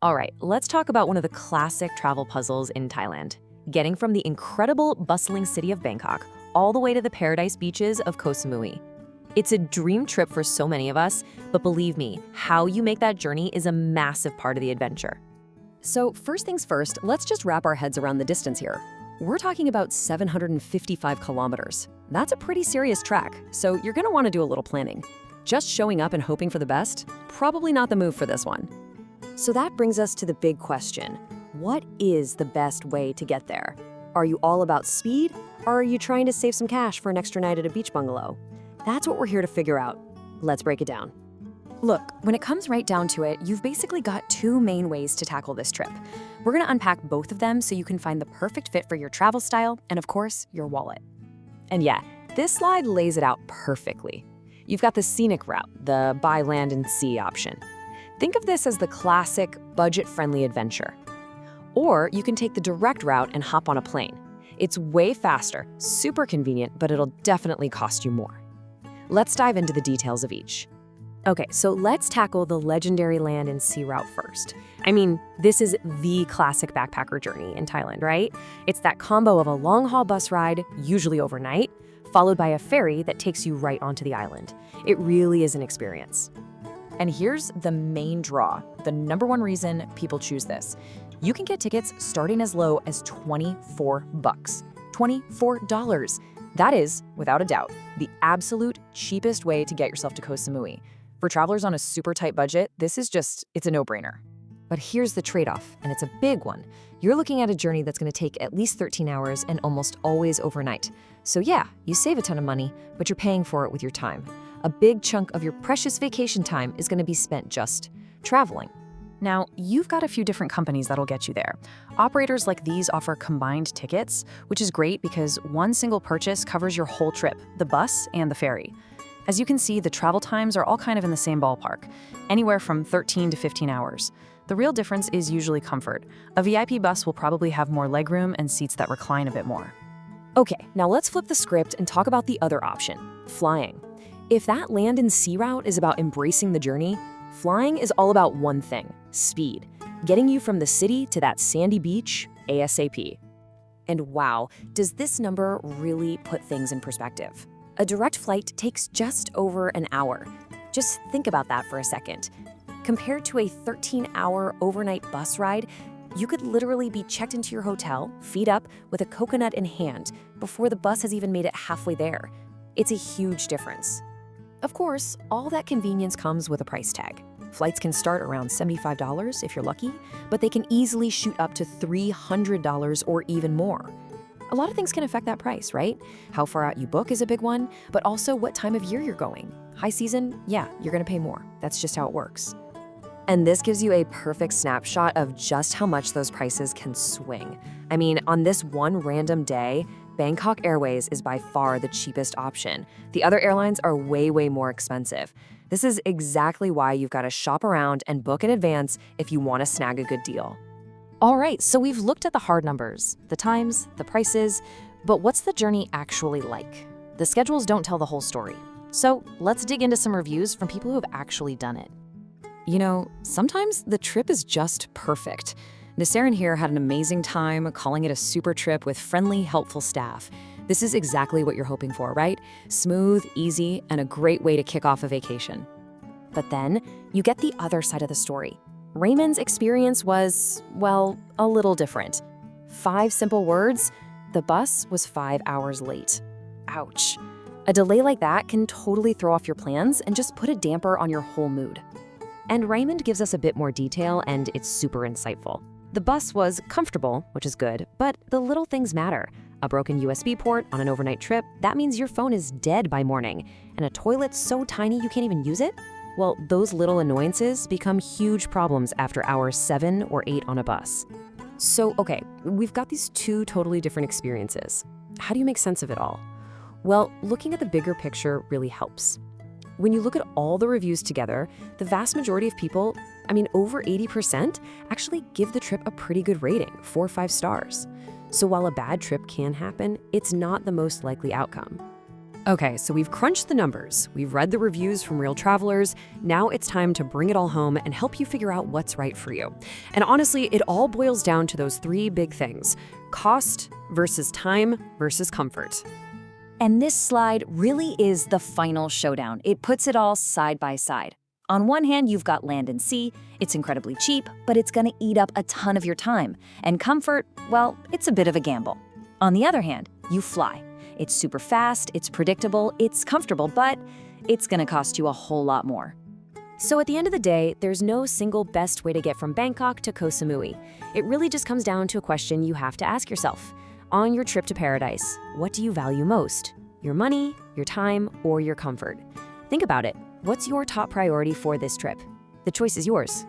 All right, let's talk about one of the classic travel puzzles in Thailand, getting from the incredible, bustling city of Bangkok all the way to the paradise beaches of Koh Samui. It's a dream trip for so many of us, but believe me, how you make that journey is a massive part of the adventure. So first things first, let's just wrap our heads around the distance here. We're talking about 755 kilometers. That's a pretty serious trek, so you're gonna wanna do a little planning. Just showing up and hoping for the best? Probably not the move for this one. So that brings us to the big question. What is the best way to get there? Are you all about speed, or are you trying to save some cash for an extra night at a beach bungalow? That's what we're here to figure out. Let's break it down. Look, when it comes right down to it, you've basically got two main ways to tackle this trip. We're gonna unpack both of them so you can find the perfect fit for your travel style and, of course, your wallet. And yeah, this slide lays it out perfectly. You've got the scenic route, the by land and sea option. Think of this as the classic, budget-friendly adventure. Or you can take the direct route and hop on a plane. It's way faster, super convenient, but it'll definitely cost you more. Let's dive into the details of each. Okay, so let's tackle the legendary land and sea route first. I mean, this is the classic backpacker journey in Thailand, right? It's that combo of a long-haul bus ride, usually overnight, followed by a ferry that takes you right onto the island. It really is an experience. And here's the main draw, the number one reason people choose this. You can get tickets starting as low as 24 bucks. $24. That is, without a doubt, the absolute cheapest way to get yourself to Koh Samui. For travelers on a super tight budget, it's a no-brainer. But here's the trade-off, and it's a big one. You're looking at a journey that's going to take at least 13 hours and almost always overnight. So yeah, you save a ton of money, but you're paying for it with your time. A big chunk of your precious vacation time is going to be spent just traveling. Now, you've got a few different companies that'll get you there. Operators like these offer combined tickets, which is great because one single purchase covers your whole trip, the bus and the ferry. As you can see, the travel times are all kind of in the same ballpark, anywhere from 13 to 15 hours. The real difference is usually comfort. A VIP bus will probably have more legroom and seats that recline a bit more. Okay, now let's flip the script and talk about the other option, flying. If that land and sea route is about embracing the journey, flying is all about one thing, speed, getting you from the city to that sandy beach ASAP. And wow, does this number really put things in perspective? A direct flight takes just over an hour. Just think about that for a second. Compared to a 13-hour overnight bus ride, you could literally be checked into your hotel, feet up, with a coconut in hand, before the bus has even made it halfway there. It's a huge difference. Of course, all that convenience comes with a price tag. Flights can start around $75 if you're lucky, but they can easily shoot up to $300 or even more. A lot of things can affect that price, right? How far out you book is a big one, but also what time of year you're going. High season, yeah, you're gonna pay more. That's just how it works. And this gives you a perfect snapshot of just how much those prices can swing. I mean, on this one random day, Bangkok Airways is by far the cheapest option. The other airlines are way, way more expensive. This is exactly why you've got to shop around and book in advance if you want to snag a good deal. All right, so we've looked at the hard numbers, the times, the prices, but what's the journey actually like? The schedules don't tell the whole story. So let's dig into some reviews from people who have actually done it. You know, sometimes the trip is just perfect. Nisaren here had an amazing time, calling it a super trip with friendly, helpful staff. This is exactly what you're hoping for, right? Smooth, easy, and a great way to kick off a vacation. But then, you get the other side of the story. Raymond's experience was, well, a little different. 5 simple words: the bus was 5 hours late. Ouch. A delay like that can totally throw off your plans and just put a damper on your whole mood. And Raymond gives us a bit more detail, and it's super insightful. The bus was comfortable, which is good, but the little things matter. A broken USB port on an overnight trip, that means your phone is dead by morning. And a toilet so tiny you can't even use it? Well, those little annoyances become huge problems after hours 7 or 8 on a bus. So, okay, we've got these two totally different experiences. How do you make sense of it all? Well, looking at the bigger picture really helps. When you look at all the reviews together, the vast majority of people, over 80%, actually give the trip a pretty good rating, 4 or 5 stars. So while a bad trip can happen, it's not the most likely outcome. Okay, so we've crunched the numbers, we've read the reviews from real travelers. Now it's time to bring it all home and help you figure out what's right for you. And honestly, it all boils down to those three big things: cost versus time versus comfort. And this slide really is the final showdown. It puts it all side by side. On one hand, you've got land and sea. It's incredibly cheap, but it's going to eat up a ton of your time. And comfort, well, it's a bit of a gamble. On the other hand, you fly. It's super fast, it's predictable, it's comfortable, but it's going to cost you a whole lot more. So at the end of the day, there's no single best way to get from Bangkok to Koh Samui. It really just comes down to a question you have to ask yourself. On your trip to paradise, what do you value most? Your money, your time, or your comfort? Think about it. What's your top priority for this trip? The choice is yours.